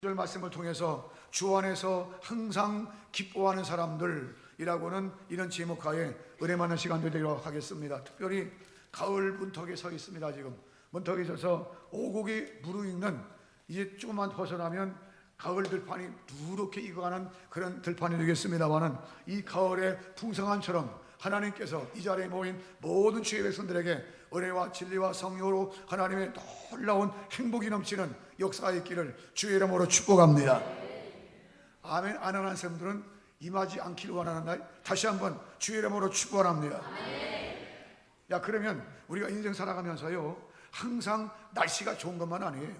절 말씀을 통해서 주 안에서 항상 기뻐하는 사람들이라고는 이런 제목하에 은혜 많은 시간들 되도록 하겠습니다. 특별히 가을 문턱에 서 있습니다. 지금 문턱에 서서 오곡이 무르익는, 이제 조금만 벗어나면 가을 들판이 누렇게 익어가는 그런 들판이 되겠습니다만은, 이 가을의 풍성함처럼 하나님께서 이 자리에 모인 모든 주의 백성들에게 은혜와 진리와 성령으로 하나님의 놀라운 행복이 넘치는 역사가 있기를 주의 이름으로 축복합니다. 아멘. 안 하는 사람들은 임하지 않기를 원하는 날 다시 한번 주의 이름으로 축복합니다. 야, 그러면 우리가 인생 살아가면서요, 항상 날씨가 좋은 것만 아니에요.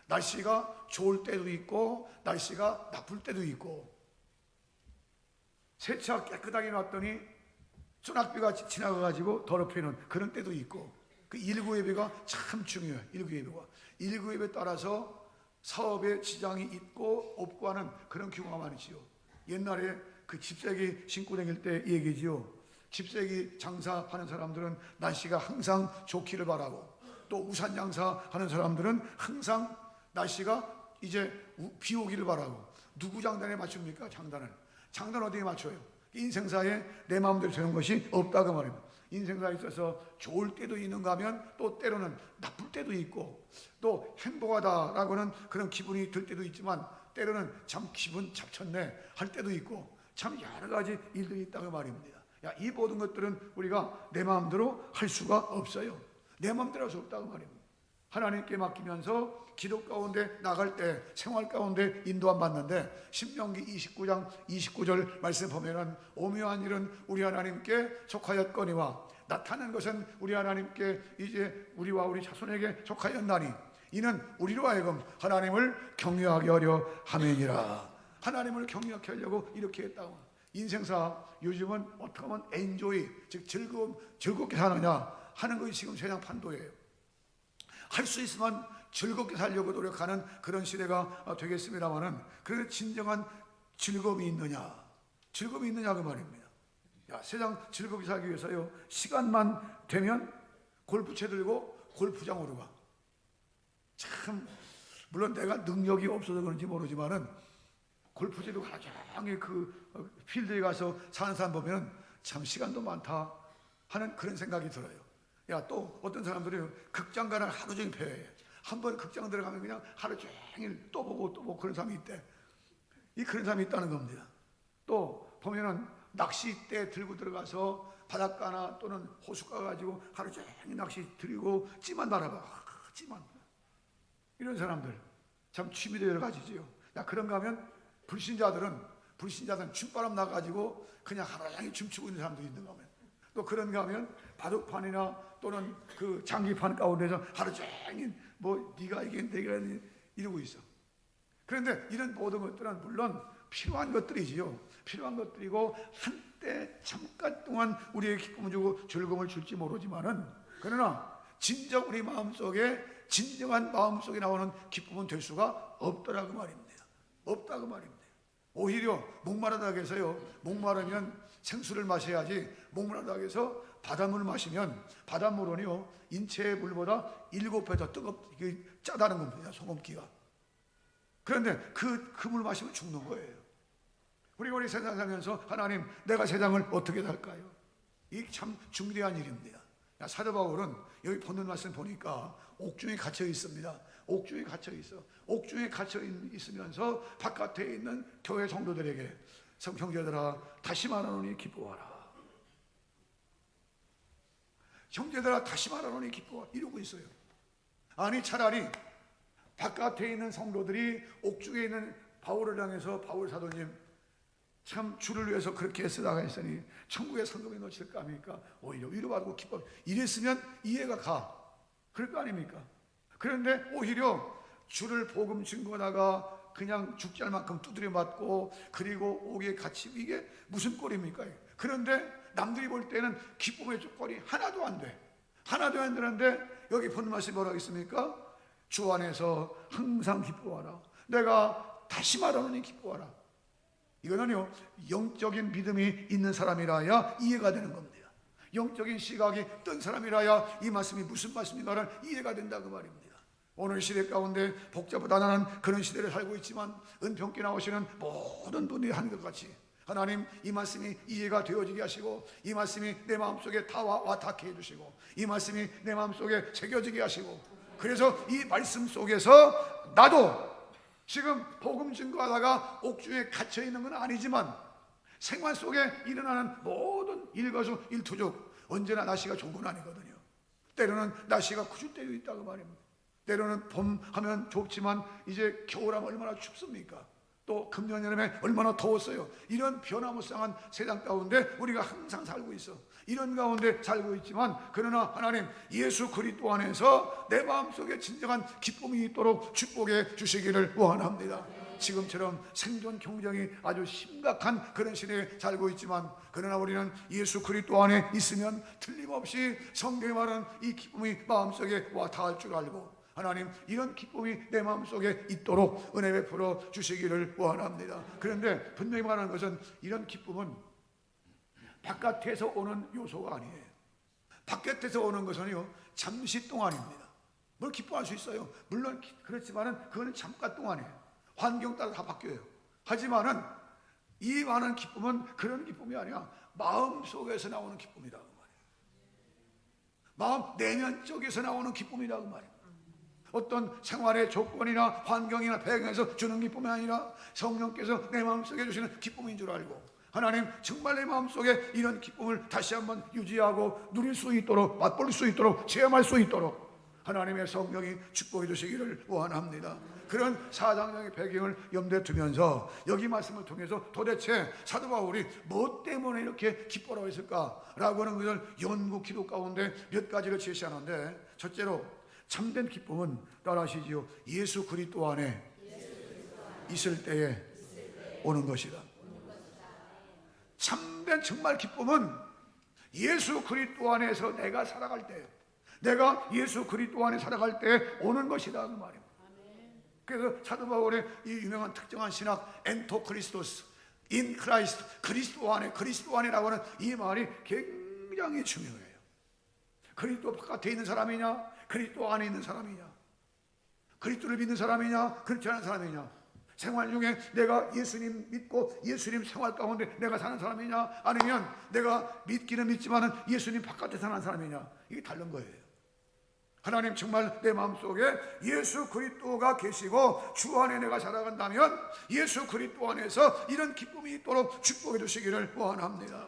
날씨가 좋을 때도 있고 날씨가 나쁠 때도 있고, 세차 깨끗하게 놨더니 소낙비가 지나가가지고 더럽히는 그런 때도 있고, 그 일구예배가 참 중요해요. 일구예배에 따라서 사업에 지장이 있고 없고 하는 그런 경우가 많으지요. 옛날에 그 집세기 신고 다닐 때 얘기지요. 집세기 장사하는 사람들은 날씨가 항상 좋기를 바라고, 또 우산 장사하는 사람들은 항상 날씨가 이제 비 오기를 바라고. 누구 장단에 맞춥니까? 장단 어디에 맞춰요? 인생사에 내 마음대로 되는 것이 없다고 말입니다. 인생사에 있어서 좋을 때도 있는가 하면 또 때로는 나쁠 때도 있고, 또 행복하다라고는 그런 기분이 들 때도 있지만 때로는 참 기분 잡쳤네 할 때도 있고, 참 여러 가지 일들이 있다고 말입니다. 야, 이 모든 것들은 우리가 내 마음대로 할 수가 없어요. 내 마음대로 할 수 없다고 말입니다. 하나님께 맡기면서 기도 가운데 나갈 때 생활 가운데 인도함 받는데, 신명기 29장 29절 말씀 보면은 오묘한 일은 우리 하나님께 속하였거니와 나타난 것은 우리 하나님께 이제 우리와 우리 자손에게 속하였나니 이는 우리로 하여금 하나님을 경외하게 하려 함이니라. 하나님을 경외하게 하려고 이렇게 했다고. 인생사 요즘은 어떻게 하면 엔조이, 즉 즐겁게 사느냐 하는 것이 지금 세상 판도예요. 할 수 있으면 즐겁게 살려고 노력하는 그런 시대가 되겠습니다만은, 그래도 진정한 즐거움이 있느냐 그 말입니다. 야, 세상 즐겁게 살기 위해서요, 시간만 되면 골프채 들고 골프장으로 가. 참, 물론 내가 능력이 없어서 그런지 모르지만은 골프채도 하루 종일 그 필드에 가서 사는 사람 보면 참 시간도 많다 하는 그런 생각이 들어요. 야, 또 어떤 사람들이 극장 가는 하루 종일 배워요. 한번 극장 들어가면 그냥 하루 종일 또 보고 그런 사람이 있대. 그런 사람이 있다는 겁니다. 또 보면은 낚싯대 들고 들어가서 바닷가나 또는 호숫가 가지고 하루 종일 낚시 들이고 찌만 바라봐. 찌만. 이런 사람들 참 취미도 여러 가지지요. 야, 그런가 하면 불신자들은 춤바람 나가지고 그냥 하루 종일 춤추고 있는 사람도 있는가 하면, 또 그런가 하면 바둑판이나 또는 그 장기판 가운데서 하루 종일 뭐 네가 이긴 내가 이러고 있어. 그런데 이런 모든 것들은 물론 필요한 것들이지요. 필요한 것들이고 한때 잠깐 동안 우리에게 기쁨을 주고 즐거움을 줄지 모르지만은, 그러나 진정 우리 마음속에 진정한 마음속에 나오는 기쁨은 될 수가 없다고 말입니다. 오히려 목마르다고 해서요, 목마르면 생수를 마셔야지 목마르다고 해서 바닷물을 마시면 바닷물은요 인체의 물보다 7배 더 짜다는 겁니다. 소금기가. 그런데 그 물 마시면 죽는 거예요. 우리 세상 살면서 하나님, 내가 세상을 어떻게 살까요? 이게 참 중대한 일입니다. 야, 사도 바울은 여기 보는 말씀 보니까 옥중에 갇혀 있습니다. 옥중에 갇혀 있으면서 바깥에 있는 교회 성도들에게, 형제들아 다시 말하노니 기뻐하라. 형제들아 다시 말하노니 기뻐하라 이러고 있어요. 아니, 차라리 바깥에 있는 성도들이 옥중에 있는 바울을 향해서, 바울 사도님 참 주를 위해서 그렇게 애쓰다가 했으니 천국의 성금에 놓칠까 합니까? 오히려 위로받고 기뻐. 이랬으면 이해가 가. 그럴 거 아닙니까? 그런데 오히려 주를 복음 증거하다가 그냥 죽지 않을 만큼 두드려 맞고, 그리고 옥에 갇히고, 이게 무슨 꼴입니까? 그런데 남들이 볼 때는 기쁨의 조건이 하나도 안 되는데, 여기 본 말씀이 뭐라고 있습니까? 주 안에서 항상 기뻐하라. 내가 다시 말하노니 기뻐하라. 이거는요, 영적인 믿음이 있는 사람이라야 이해가 되는 겁니다. 영적인 시각이 뜬 사람이라야 이 말씀이 무슨 말씀인가를 이해가 된다고 말입니다. 오늘 시대 가운데 복잡하다는 그런 시대를 살고 있지만 은평께 나오시는 모든 분들이 한 것 같이 하나님 이 말씀이 이해가 되어지게 하시고 이 말씀이 내 마음속에 다 와닿게 해주시고 이 말씀이 내 마음속에 새겨지게 하시고 그래서 이 말씀 속에서 나도 지금 복음 증거하다가 옥중에 갇혀 있는 건 아니지만 생활 속에 일어나는 모든 일거수일투족 언제나 날씨가 좋은 건 아니거든요. 때로는 날씨가 구줄 때도 있다고 말입니다. 때로는 봄 하면 좋지만 이제 겨울하면 얼마나 춥습니까? 또 금년 여름에 얼마나 더웠어요. 이런 변화무쌍한 세상 가운데 우리가 항상 살고 있어. 이런 가운데 살고 있지만 그러나 하나님 예수 그리스도 안에서 내 마음속에 진정한 기쁨이 있도록 축복해 주시기를 원합니다. 지금처럼 생존 경쟁이 아주 심각한 그런 시대에 살고 있지만 그러나 우리는 예수 그리스도 안에 있으면 틀림없이 성경에 말하는 이 기쁨이 마음속에 와 닿을 줄 알고 하나님 이런 기쁨이 내 마음속에 있도록 은혜 베풀어 주시기를 원합니다. 그런데 분명히 말하는 것은 이런 기쁨은 바깥에서 오는 요소가 아니에요. 바깥에서 오는 것은요 잠시 동안입니다. 뭘 기뻐할 수 있어요. 물론 그렇지만은 그거는 잠깐 동안이에요. 환경 따라 다 바뀌어요. 하지만은 이 많은 기쁨은 그런 기쁨이 아니라 마음 속에서 나오는 기쁨이라고 말이에요. 마음 내면 쪽에서 나오는 기쁨이라고 말이에요. 어떤 생활의 조건이나 환경이나 배경에서 주는 기쁨이 아니라 성령께서 내 마음속에 주시는 기쁨인 줄 알고 하나님 정말 내 마음속에 이런 기쁨을 다시 한번 유지하고 누릴 수 있도록 맛볼 수 있도록 체험할 수 있도록 하나님의 성령이 축복해 주시기를 원합니다. 그런 사상적인 배경을 염두에 두면서 여기 말씀을 통해서 도대체 사도 바울이 뭐 때문에 이렇게 기뻐라고 했을까라고 하는 것을 연구 기도 가운데 몇 가지를 제시하는데 첫째로 참된 기쁨은 따라하시지요. 예수 그리스도 안에 있을 때에 오는 것이다. 참된 정말 기쁨은 예수 그리스도 안에서 내가 살아갈 때, 내가 예수 그리스도 안에 살아갈 때 오는 것이다 그 말입니다. 그래서 사도 바울의 이 유명한 특정한 신학 엔토 크리스토스, 인 크라이스트, 그리스도 안에라고 하는 이 말이 굉장히 중요해요. 그리스도 바깥에 있는 사람이냐, 그리스도 안에 있는 사람이냐, 그리스도를 믿는 사람이냐, 그렇지 않은 사람이냐, 생활 중에 내가 예수님 믿고 예수님 생활 가운데 내가 사는 사람이냐, 아니면 내가 믿기는 믿지만은 예수님 바깥에 사는 사람이냐, 이게 다른 거예요. 하나님 정말 내 마음속에 예수 그리스도가 계시고 주 안에 내가 살아간다면 예수 그리스도 안에서 이런 기쁨이 있도록 축복해 주시기를 원합니다.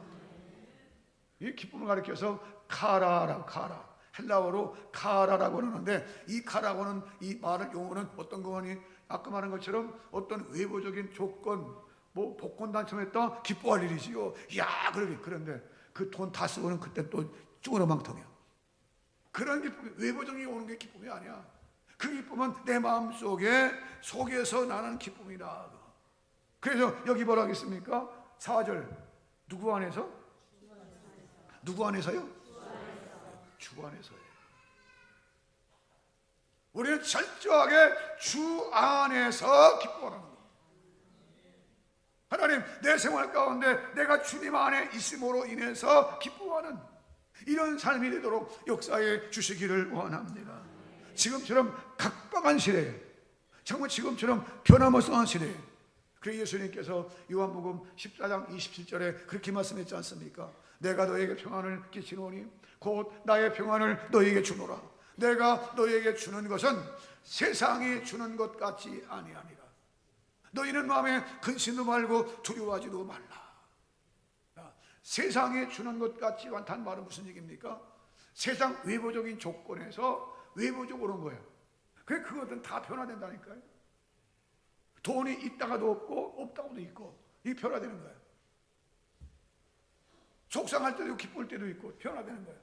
이 기쁨을 가리켜서 카라라고, 카라, 헬라어로 카라라고 하는데 이 카라고는 이 말의 용어는 어떤 거니? 아까 말한 것처럼 어떤 외부적인 조건, 뭐 복권 당첨했다 기뻐할 일이지요. 야, 그런데 그 돈 다 쓰고는 그때 또 쭈그러망텅이야. 그런 기쁨이 외부적인 오는 게 기쁨이 아니야. 그 기쁨은 내 마음 속에서 나는 기쁨이다. 그래서 여기 뭐라 하겠습니까? 4절 누구 안에서? 누구 안에서요? 주 안에서요. 우리는 철저하게 주 안에서 기뻐하는 거예요. 하나님 내 생활 가운데 내가 주님 안에 있음으로 인해서 기뻐하는 이런 삶이 되도록 역사해 주시기를 원합니다. 지금처럼 각박한 시대에, 정말 지금처럼 변화무쌍한 시대에, 그래서 예수님께서 요한복음 14장 27절에 그렇게 말씀했지 않습니까? 내가 너에게 평안을 끼치노니 곧 나의 평안을 너에게 주노라. 내가 너에게 주는 것은 세상이 주는 것 같지 아니하니라. 너희는 마음에 근심도 말고 두려워하지도 말라. 세상에 주는 것 같지 않다는 말은 무슨 얘기입니까? 세상 외부적인 조건에서 외부적으로 온 거예요. 그래 그것은 다 변화된다니까요. 돈이 있다가도 없고 없다가도 있고 이게 변화되는 거예요. 속상할 때도 있고 기쁠 때도 있고 변화되는 거예요.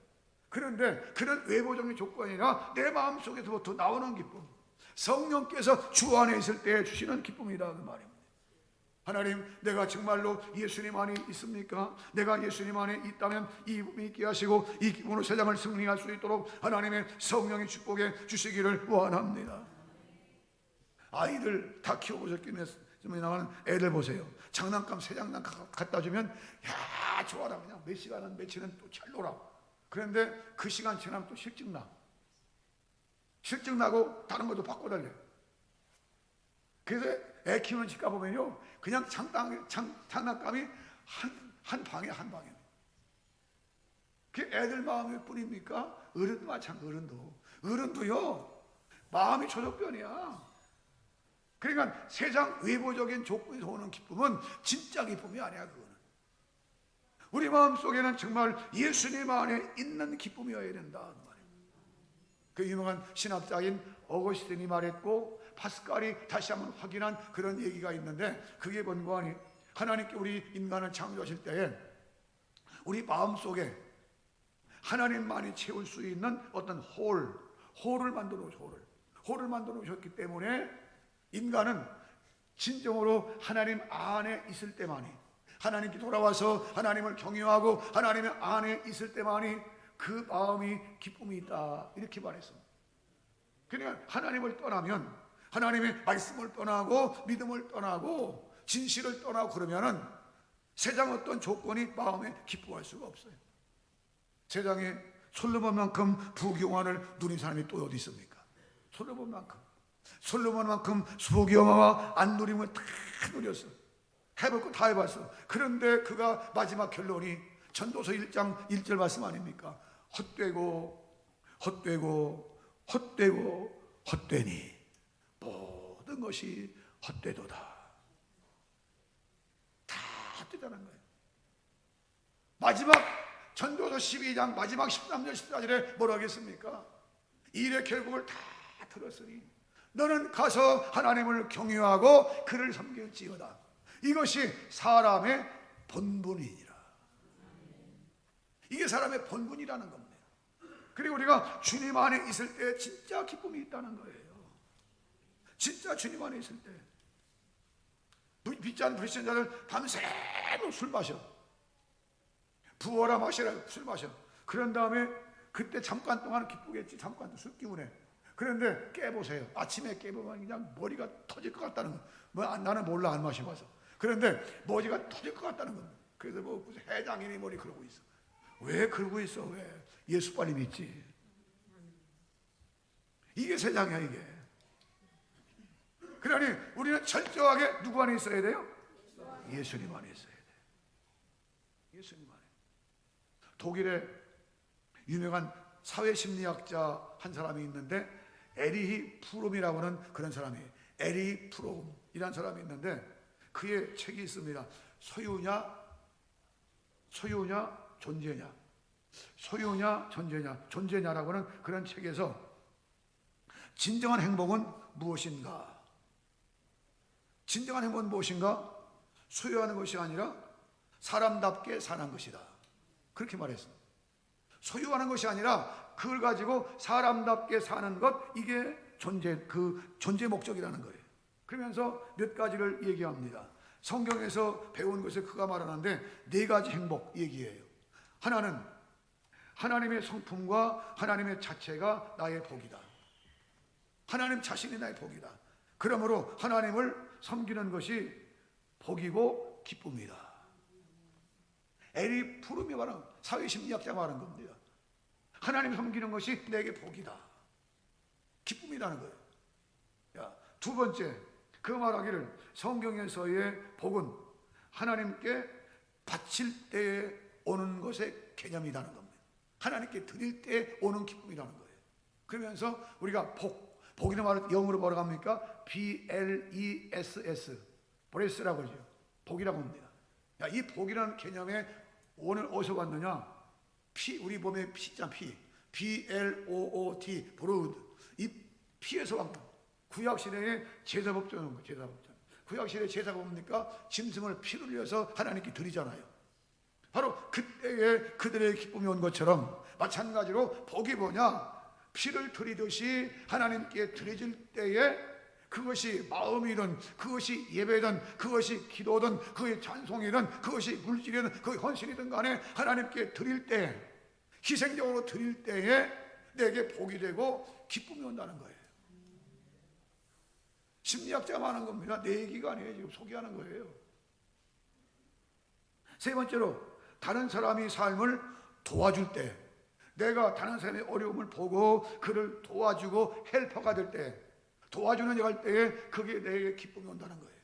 그런데 그런 외부적인 조건이 아니라 내 마음속에서부터 나오는 기쁨, 성령께서 주 안에 있을 때 주시는 기쁨이다 그 말입니다. 하나님 내가 정말로 예수님 안에 있습니까? 내가 예수님 안에 있다면 이 기쁨이 있게 하시고 이 기쁨으로 세상을 승리할 수 있도록 하나님의 성령의 축복에 주시기를 원합니다. 아이들 다 키워보셨기에 나가는 애들 보세요. 장난감 새 장난감 갖다 주면 야 좋아라, 그냥 몇 시간은 며칠은 또 잘 놀아. 그런데 그 시간 지나면 또 실증나. 실증 나고 다른 것도 바꿔 달래. 그래서 애 키우는 집 가보면요, 그냥 장난감이 한 방에 한 방에. 그 애들 마음일 뿐입니까? 어른도 마찬가지로 어른도요 마음이 조적변이야. 그러니까 세상 외부적인 조건에서 오는 기쁨은 진짜 기쁨이 아니야. 그거는 우리 마음속에는 정말 예수님 안에 있는 기쁨이어야 된다. 그 유명한 신학자인 어거스틴이 말했고 파스칼이 다시 한번 확인한 그런 얘기가 있는데, 그게 뭔가 하니 하나님께 우리 인간을 창조하실 때에 우리 마음속에 하나님만이 채울 수 있는 어떤 홀을 만들어 놓으셨어요. 홀을 만들어 놓으셨기 때문에 인간은 진정으로 하나님 안에 있을 때만이, 하나님께 돌아와서 하나님을 경외하고 하나님 안에 있을 때만이 그 마음이 기쁨이 있다, 이렇게 말했습니다. 그러니까 하나님을 떠나면, 하나님의 말씀을 떠나고 믿음을 떠나고 진실을 떠나고 그러면은 세상 어떤 조건이 마음에 기뻐할 수가 없어요. 세상에 솔로몬만큼 부귀영화를 누린 사람이 또 어디 있습니까? 솔로몬만큼 부귀영화와 안 누린 걸 다 누렸어. 해볼 거 다 해봤어. 그런데 그가 마지막 결론이 전도서 1장 1절 말씀 아닙니까? 헛되니 모든 것이 헛되도다. 다 헛되다는 거예요. 마지막 전도서 12장 마지막 13절 14절에 뭐라고 하겠습니까? 일의 결국을 다 들었으니 너는 가서 하나님을 경외하고 그를 섬길지어다. 이것이 사람의 본분이니라. 이게 사람의 본분이라는 겁니다. 그리고 우리가 주님 안에 있을 때 진짜 기쁨이 있다는 거예요. 진짜 주님 안에 있을 때. 빚진 불신자들 밤새도록 술 마셔. 부어라 마시라 술 마셔. 그런 다음에 그때 잠깐 동안 기쁘겠지. 잠깐 술 기운에. 그런데 깨보세요. 아침에 깨보면 그냥 머리가 터질 것 같다는 거. 나는 몰라, 안 마셔봐서. 그런데 머리가 터질 것 같다는 겁니다. 그래서 무슨 회장님이 머리 그러고 있어. 왜 그러고 있어? 왜? 예수 빨리 믿지. 이게 세상이야, 이게. 그러니 우리는 철저하게 누구 안에 있어야 돼요? 예수님 안에 있어야 돼. 예수님 안에. 독일의 유명한 사회심리학자 한 사람이 있는데 에리히 프롬이라고 하는 그런 사람이에요. 에리히 프롬이라는 사람이 있는데 그의 책이 있습니다. 소유냐 존재냐, 소유냐 존재냐라고 하는 그런 책에서 진정한 행복은 무엇인가? 진정한 행복은 무엇인가? 소유하는 것이 아니라 사람답게 사는 것이다. 그렇게 말했습니다. 소유하는 것이 아니라 그걸 가지고 사람답게 사는 것, 이게 존재 목적이라는 거예요. 그러면서 몇 가지를 얘기합니다. 성경에서 배운 것을 그가 말하는데 4가지 행복 얘기해요. 하나는 하나님의 성품과 하나님의 자체가 나의 복이다. 하나님 자신이 나의 복이다. 그러므로 하나님을 섬기는 것이 복이고 기쁨이다. 에리 푸름이 말한 사회심리학자가 말한 겁니다. 하나님 섬기는 것이 내게 복이다, 기쁨이라는 거예요. 두 번째, 그 말하기를 성경에서의 복은 하나님께 바칠 때에 오는 것의 개념이라는 겁니다. 하나님께 드릴 때 오는 기쁨이라는 거예요. 그러면서 우리가 복이라는 말을 영어로 뭐라고 합니까? BLESS, 브레스라고 하죠. 복이라고 합니다. 이 복이라는 개념에 오늘 어디서 왔느냐? 우리 몸에 피자 피, BLOOT, 브로드. 이 피에서 왔다. 구약시대의 제사법전인 거예요. 제사법전. 구약시대의 제사가 뭡니까? 짐승을 피를 흘려서 하나님께 드리잖아요. 바로 그때에 그들의 기쁨이 온 것처럼 마찬가지로 복이 뭐냐? 피를 드리듯이 하나님께 드려질 때에 그것이 마음이든 그것이 예배든 그것이 기도든 그것이 찬송이든 그것이 물질이든 그것이 헌신이든 간에 하나님께 드릴 때, 희생적으로 드릴 때에 내게 복이 되고 기쁨이 온다는 거예요. 심리학자가 말하는 겁니다. 내 얘기가 아니에요. 지금 소개하는 거예요. 세 번째로, 다른 사람이 삶을 도와줄 때 내가 다른 사람의 어려움을 보고 그를 도와주고 헬퍼가 될 때, 도와주는 일 할 때에 그게 내게 기쁨이 온다는 거예요.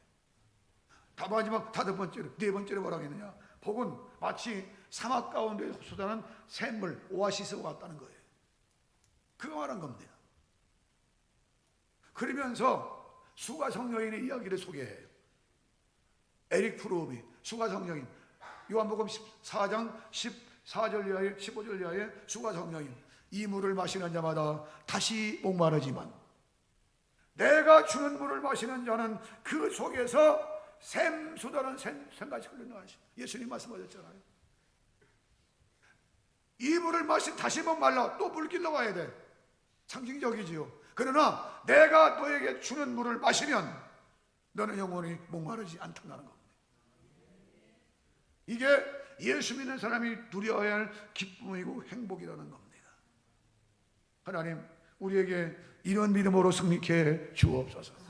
마지막 다섯 번째로, 네 번째로 뭐라고 했느냐? 복은 마치 사막 가운데 솟아나는 샘물, 오아시스와 같다는 거예요. 그거 말한 겁니다. 그러면서 수가성여인의 이야기를 소개해요. 에릭 프롬이 수가성여인, 요한복음 14장 14절 이하에 15절 이하에 수가성여인, 이 물을 마시는 자마다 다시 목마르지만 내가 주는 물을 마시는 자는 그 속에서 샘수다는 샘같이 흘러나가시. 예수님 말씀하셨잖아요. 이 물을 마시 다시 목말라 또 물 길러 와야 돼. 상징적이지요. 그러나 내가 너에게 주는 물을 마시면 너는 영원히 목마르지 않다는 겁니다. 이게 예수 믿는 사람이 누려야 할 기쁨이고 행복이라는 겁니다. 하나님, 우리에게 이런 믿음으로 승리케 해 주옵소서.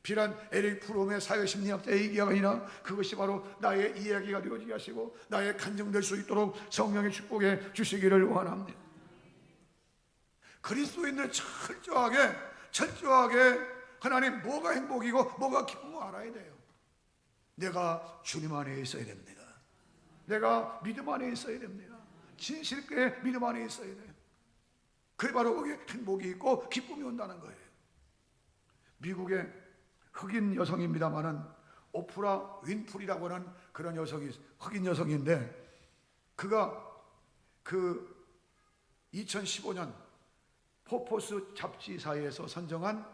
비단 에릭 프롬의 사회심리학자의 얘기가 아니라 그것이 바로 나의 이야기가 되어지게 하시고 나의 간증될 수 있도록 성령의 축복해 주시기를 원합니다. 그리스도인들 철저하게 하나님 뭐가 행복이고 뭐가 기쁨을 알아야 돼요. 내가 주님 안에 있어야 됩니다. 내가 믿음 안에 있어야 됩니다. 진실 있게 믿음 안에 있어야 돼요. 그게 바로 거기에 행복이 있고 기쁨이 온다는 거예요. 미국의 흑인 여성입니다만은 오프라 윈프리라고 하는 그런 여성이, 흑인 여성인데 그가 그 2015년 포포스 잡지사에서 선정한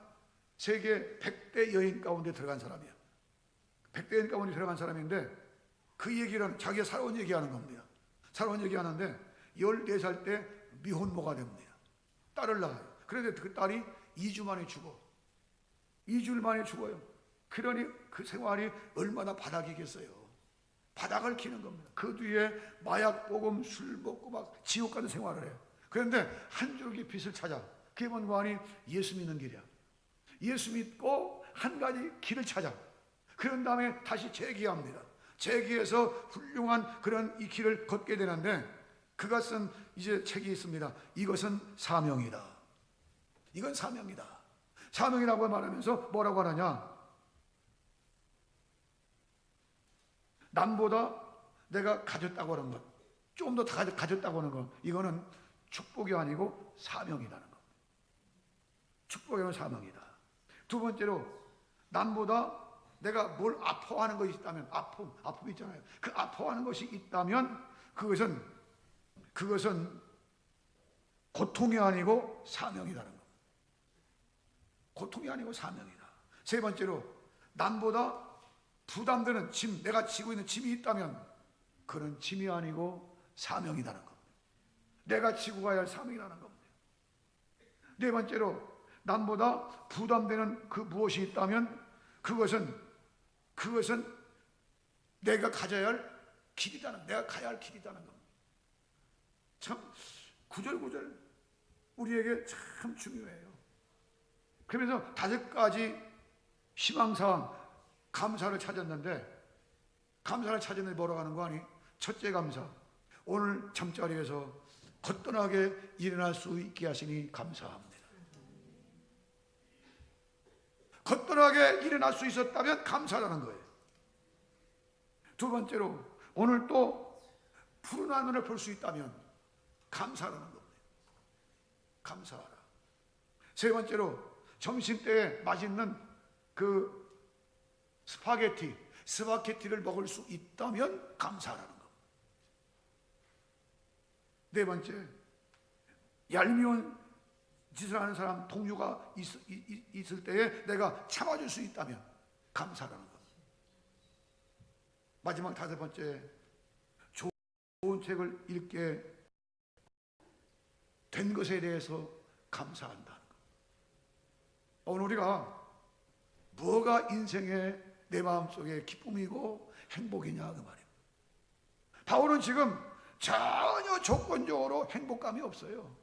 세계 100대 여인 가운데 들어간 사람이야. 100대 여인 가운데 들어간 사람인데 그 얘기는 자기가 살아온 얘기하는 겁니다. 살아온 얘기하는데 14살 때 미혼모가 됩니다. 딸을 낳아요. 그런데 그 딸이 2주 만에 죽어. 2주일 만에 죽어요. 그러니 그 생활이 얼마나 바닥이겠어요. 바닥을 키는 겁니다. 그 뒤에 마약 복음, 술 먹고 막 지옥 가는 생활을 해요. 그런데 한 줄기 빛을 찾아. 그게 뭔가 하니 예수 믿는 길이야. 예수 믿고 한 가지 길을 찾아. 그런 다음에 다시 재기합니다. 재기해서 훌륭한 그런 이 길을 걷게 되는데 그가 쓴 이제 책이 있습니다. 이것은 사명이다. 이건 사명이다. 사명이라고 말하면서 뭐라고 하느냐? 남보다 내가 가졌다고 하는 것, 좀 더 가졌다고 하는 것, 이거는 축복이 아니고 사명이라는 것. 축복이 아니고 사명이다. 두 번째로 남보다 내가 뭘 아파하는 것이 있다면, 아픔 있잖아요. 그 아파하는 것이 있다면 그것은 고통이 아니고 사명이라는 것. 고통이 아니고 사명이다. 세 번째로 남보다 부담되는 짐, 내가 지고 있는 짐이 있다면 그는 짐이 아니고 사명이라는 겁니다. 내가 지고 가야 할 사명이라는 겁니다. 네 번째로 남보다 부담되는 그 무엇이 있다면 그것은 내가 가져야 할 길이다는, 내가 가야 할 길이다는 겁니다. 참 구절구절 우리에게 참 중요해요. 그러면서 5가지 희망사항, 감사를 찾았는데 뭐라고 하는 거 아니? 첫째 감사, 오늘 잠자리에서 거뜬하게 일어날 수 있게 하시니 감사합니다. 거뜬하게 일어날 수 있었다면 감사라는 거예요. 두 번째로 오늘 또 푸른 하늘을 볼 수 있다면 감사라는 겁니다. 감사하라. 세 번째로 점심때에 맛있는 그 스파게티를 먹을 수 있다면 감사하라는 겁니다. 네 번째, 얄미운 짓을 하는 사람, 동료가 있을 때에 내가 참아줄 수 있다면 감사라는 겁니다. 마지막 5번째, 좋은 책을 읽게 된 것에 대해서 감사한다는 것. 오늘 우리가 뭐가 인생의 내 마음속에 기쁨이고 행복이냐 그 말이에요. 바울은 지금 전혀 조건적으로 행복감이 없어요.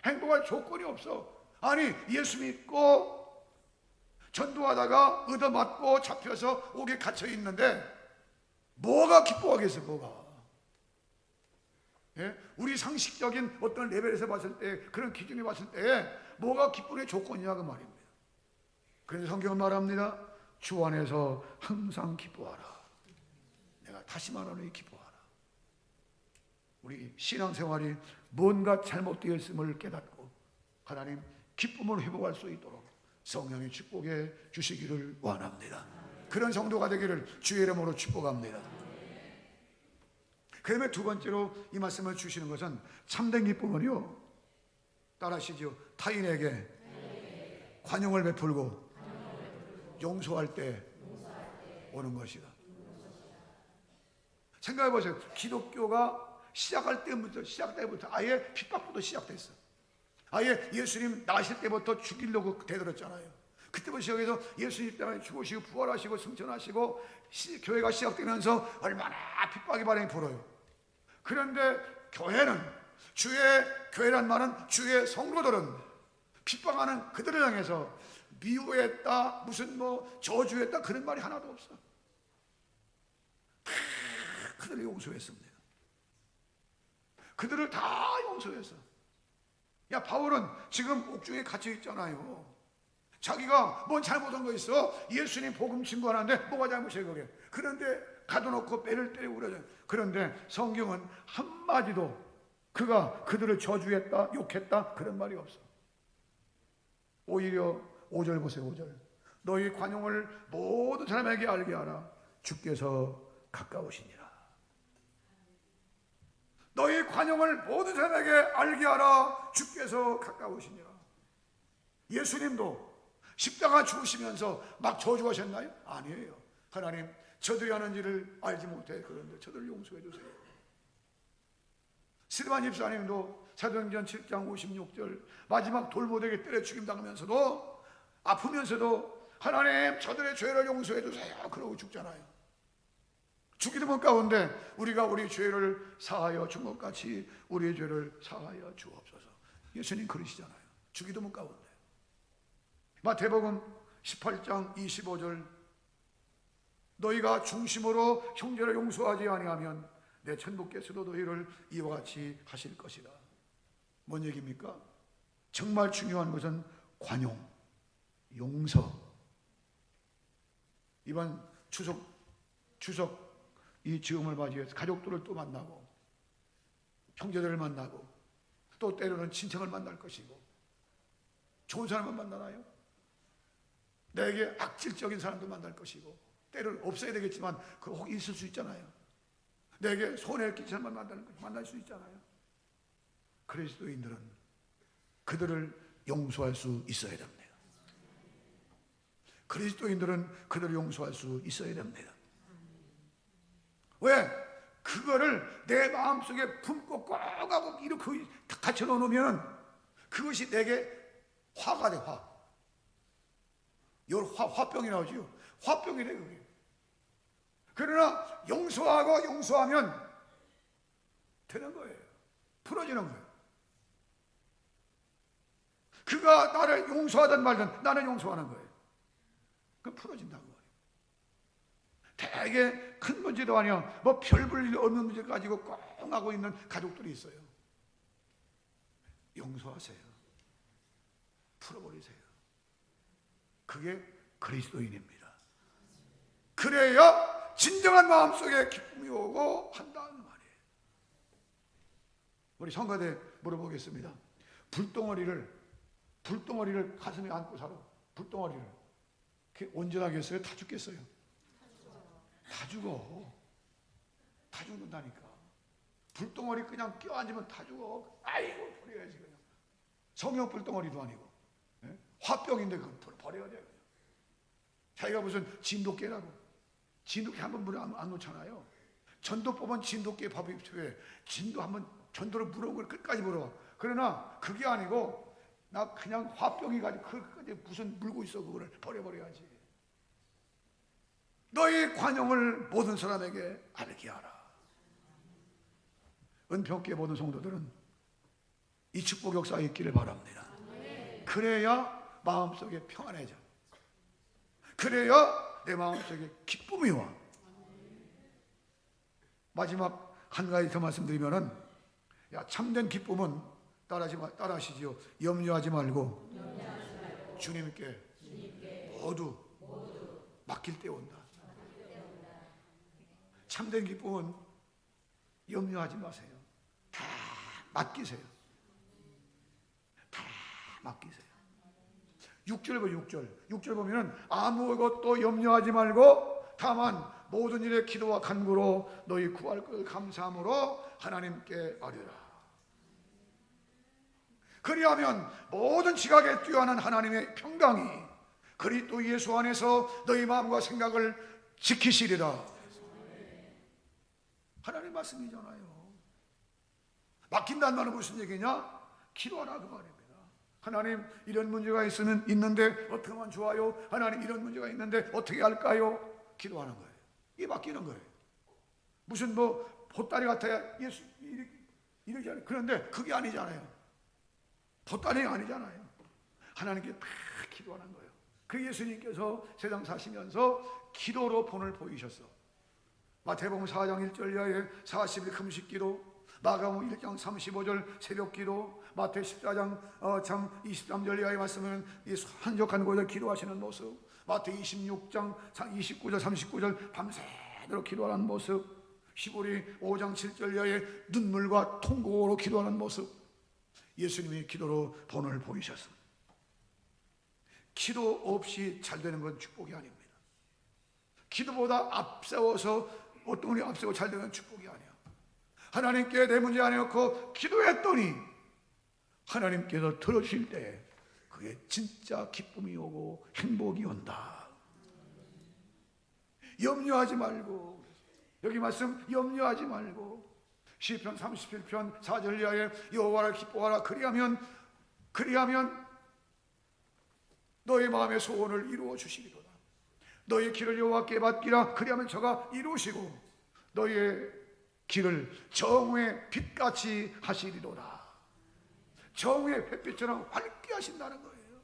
행복할 조건이 없어. 아니 예수 믿고 전도하다가 얻어맞고 잡혀서 옥에 갇혀 있는데 뭐가 기뻐하겠어. 뭐가 예? 우리 상식적인 어떤 레벨에서 봤을 때, 그런 기준에 봤을 때 뭐가 기쁨의 조건이냐 그 말입니다. 그래서 성경은 말합니다. 주 안에서 항상 기뻐하라. 내가 다시 말하노니 기뻐하라. 우리 신앙생활이 뭔가 잘못되어 있음을 깨닫고 하나님 기쁨을 회복할 수 있도록 성령의 축복해 주시기를 원합니다. 그런 성도가 되기를 주의 이름으로 축복합니다. 그 다음에 두 번째로 이 말씀을 주시는 것은 참된 기쁨은요, 따라하시죠. 타인에게 관용을 베풀고 용서할 때 오는 것이다. 생각해 보세요. 기독교가 시작할 때부터 아예 핍박부터 시작됐어. 아예 예수님 나실 때부터 죽이려고 대들었잖아요. 그때부터 시작해서 예수님 때문에 죽으시고 부활하시고 승천하시고 교회가 시작되면서 얼마나 핍박이 바람이 불어요. 그런데 교회는, 주의 교회란 말은 주의 성도들은 핍박하는 그들을 향해서 미워했다, 무슨 저주했다, 그런 말이 하나도 없어. 다 그들을 용서했습니다. 그들을 다 용서했어. 야, 바울은 지금 옥중에 갇혀 있잖아요. 자기가 뭔 잘못한 거 있어? 예수님 복음 증거하는데 뭐가 잘못이에요 그게? 그런데 가둬놓고 배를 때리고 그러죠. 그런데 성경은 한마디도 그가 그들을 저주했다, 욕했다, 그런 말이 없어. 오히려 5절 보세요. 5절. 너희 관용을 모든 사람에게 알게 하라. 주께서 가까우시니라. 너희 관용을 모든 사람에게 알게 하라. 주께서 가까우시니라. 예수님도 십자가 죽으시면서 막 저주하셨나요? 아니에요. 하나님, 저들이 하는 일을 알지 못해. 그런데 저들을 용서해 주세요. 스데반 집사님도 사도행전 7장 56절 마지막 돌무더기에 때려 죽임당하면서도 아프면서도 하나님, 저들의 죄를 용서해 주세요. 그러고 죽잖아요. 죽기도 못 가운데 우리가 우리 죄를 사하여 준 것 같이 우리의 죄를 사하여 주옵소서. 예수님 그러시잖아요. 죽기도 못 가운데. 마태복음 18장 25절 너희가 중심으로 형제를 용서하지 아니하면 내 천부께서도 너희를 이와 같이 하실 것이다. 뭔 얘기입니까? 정말 중요한 것은 관용, 용서. 이번 추석 이 즈음을 맞이해서 가족들을 또 만나고 형제들을 만나고 또 때로는 친척을 만날 것이고 좋은 사람을 만나나요? 내게 악질적인 사람도 만날 것이고 때로는 없어야 되겠지만 그 혹 있을 수 있잖아요. 내게 손해를 끼치는 사람을 만날 수 있잖아요. 그리스도인들은 그들을 용서할 수 있어야 됩니다. 그리스도인들은 그들을 용서할 수 있어야 됩니다. 왜? 그거를 내 마음속에 품고 꼭 하고 이렇게 갇혀 놓으면 그것이 내게 화가 돼. 화병이 나오죠. 화병이 돼 그게. 그러나 용서하면 되는 거예요. 풀어지는 거예요. 그가 나를 용서하든 말든 나는 용서하는 거예요. 그럼 풀어진다고. 되게 큰 문제도 아니야. 별 볼 일 없는 문제 가지고 꽁 하고 있는 가족들이 있어요. 용서하세요. 풀어버리세요. 그게 그리스도인입니다. 그래야 진정한 마음속에 기쁨이 오고 한다는 말이에요. 우리 성가대 물어보겠습니다. 불덩어리를 가슴에 안고 살아. 불덩어리를 그게 온전하겠어요? 다 죽겠어요? 다 죽어. 다 죽는다니까. 불덩어리 그냥 껴앉으면 다 죽어. 아이고 버려야지 그냥. 성형 불덩어리도 아니고 화병인데 그걸 버려야 돼요. 자기가 무슨 진돗개라고. 진돗개 한번 물에 안 놓잖아요. 전도 뽑은 진돗개 밥이 필요해. 전도를 물어온 걸 끝까지 물어와. 그러나 그게 아니고 나 그냥 화병이 가지고 그까지 무슨 물고 있어. 그거를 버려버려야지. 너희 관용을 모든 사람에게 알게 하라. 은평교회 모든 성도들은 이 축복 역사에 있기를 바랍니다. 그래야 마음속에 평안해져. 그래야 내 마음속에 기쁨이 와. 마지막 한 가지 더 말씀드리면은 야, 참된 기쁨은 따라하시지요. 염려하지 말고 주님께 모두 맡길 때 온다. 참된 기쁨은 염려하지 마세요. 다 맡기세요. 다 맡기세요. 6절 봐, 6절 보면은 아무것도 염려하지 말고 다만 모든 일에 기도와 간구로 너희 구할 것을 감사함으로 하나님께 아뢰라. 그리하면 모든 지각에 뛰어난 하나님의 평강이 그리스도 예수 안에서 너희 마음과 생각을 지키시리라. 하나님 말씀이잖아요. 맡긴다는 말은 무슨 얘기냐? 기도하라 그 말입니다. 하나님, 이런 문제가 있는데 어떻게 하면 좋아요? 하나님, 이런 문제가 있는데 어떻게 할까요? 기도하는 거예요. 이게 맡기는 거예요. 무슨 보따리 같아야 예수 이러지 않아요. 그런데 그게 아니잖아요. 보따리가 아니잖아요. 하나님께 다 기도하는 거예요. 그 예수님께서 세상 사시면서 기도로 본을 보이셨어. 마태복음 4장 1절 이하에 40일 금식기도, 마가복음 1장 35절 새벽기도, 마태 14장 23절 이하의 말씀은 한적한 곳에 기도하시는 모습, 마태 26장 29절 39절 밤새도록 기도하는 모습, 시보리 5장 7절 이하에 눈물과 통곡으로 기도하는 모습, 예수님이 기도로 본을 보이셨습니다. 기도 없이 잘 되는 건 축복이 아닙니다. 기도보다 앞세워서 어떤 분이 앞세워 잘 되는 축복이 아니야. 하나님께 내 문제 안 해놓고 기도했더니 하나님께서 들으실 때 그게 진짜 기쁨이 오고 행복이 온다. 염려하지 말고, 여기 말씀 염려하지 말고, 시편 37편 4절 이하에 여호와를 기뻐하라. 그리하면 너의 마음의 소원을 이루어 주시리로다. 너의 길을 여호와께 맡기라. 그리하면 저가 이루시고 너의 길을 정오의 빛같이 하시리로다. 정오의 햇빛처럼 밝게 하신다는 거예요.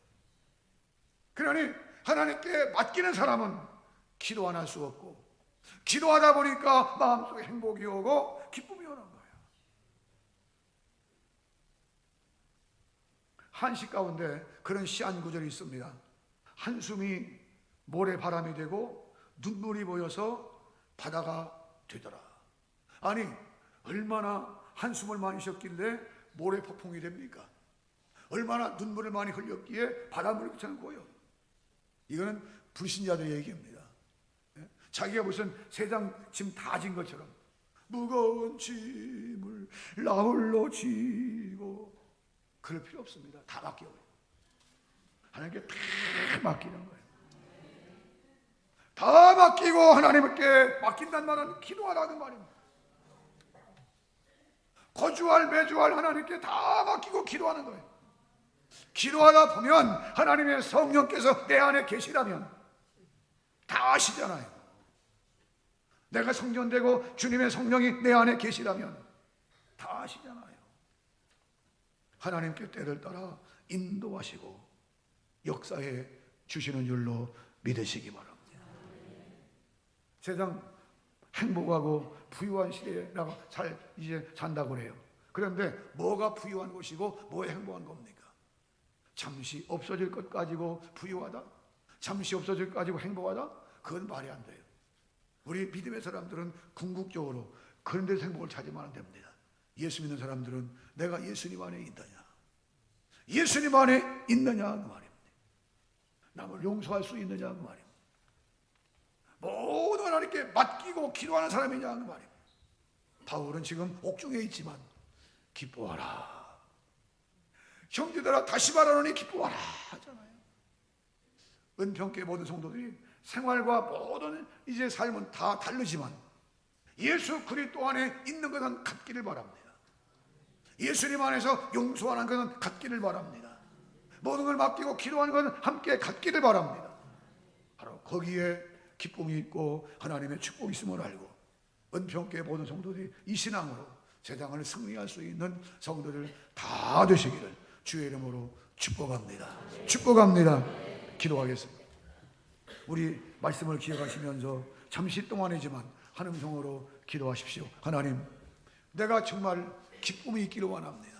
그러니 하나님께 맡기는 사람은 기도 안 할 수 없고, 기도하다 보니까 마음속에 행복이 오고 기쁨이 오는 거예요. 한시 가운데 그런 시한 구절이 있습니다. 한숨이 모래바람이 되고 눈물이 보여서 바다가 되더라. 아니, 얼마나 한숨을 많이 쉬었길래 모래폭풍이 됩니까? 얼마나 눈물을 많이 흘렸기에 바닷물처럼 고요. 이거는 불신자들의 얘기입니다. 자기가 무슨 세상 짐 다 진 것처럼 무거운 짐을 나 홀로 지고 그럴 필요 없습니다. 다 맡겨요. 하나님께 다 맡기는 거예요. 다 맡기고 하나님께 맡긴다는 말은 기도하라는 말입니다. 거주할 매주할 하나님께 다 맡기고 기도하는 거예요. 기도하다 보면 하나님의 성령께서 내 안에 계시라면 다 아시잖아요. 내가 성전되고 주님의 성령이 내 안에 계시라면 다 아시잖아요. 하나님께 때를 따라 인도하시고 역사해 주시는 줄로 믿으시기 바랍니다. 세상 행복하고 부유한 시대라고 이제 산다고 그래요. 그런데 뭐가 부유한 것이고 뭐가 행복한 겁니까? 잠시 없어질 것 가지고 부유하다? 잠시 없어질 것 가지고 행복하다? 그건 말이 안 돼요. 우리 믿음의 사람들은 궁극적으로 그런 데서 행복을 찾으면 안 됩니다. 예수 믿는 사람들은 내가 예수님 안에 있느냐, 예수님 안에 있느냐 그 말입니다. 남을 용서할 수 있느냐 그 말입니다. 모든 하나님께 맡기고 기도하는 사람이냐 그 말입니다. 바울은 지금 옥중에 있지만 기뻐하라. 형제들아 다시 말하노니 기뻐하라 하잖아요. 은평교회 모든 성도들이 생활과 모든 이제 삶은 다 다르지만 예수 그리스도 안에 있는 것은 같기를 바랍니다. 예수님 안에서 용서하는 것은 같기를 바랍니다. 모든 걸 맡기고 기도하는 것은 함께 같기를 바랍니다. 바로 거기에 기쁨이 있고 하나님의 축복이 있음을 알고 은평교회 모든 성도들이 이 신앙으로 세상을 승리할 수 있는 성도들 다 되시기를 주의 이름으로 축복합니다. 축복합니다. 기도하겠습니다. 우리 말씀을 기억하시면서 잠시 동안이지만 한 음성으로 기도하십시오. 하나님, 내가 정말 기쁨이 있기를 원합니다.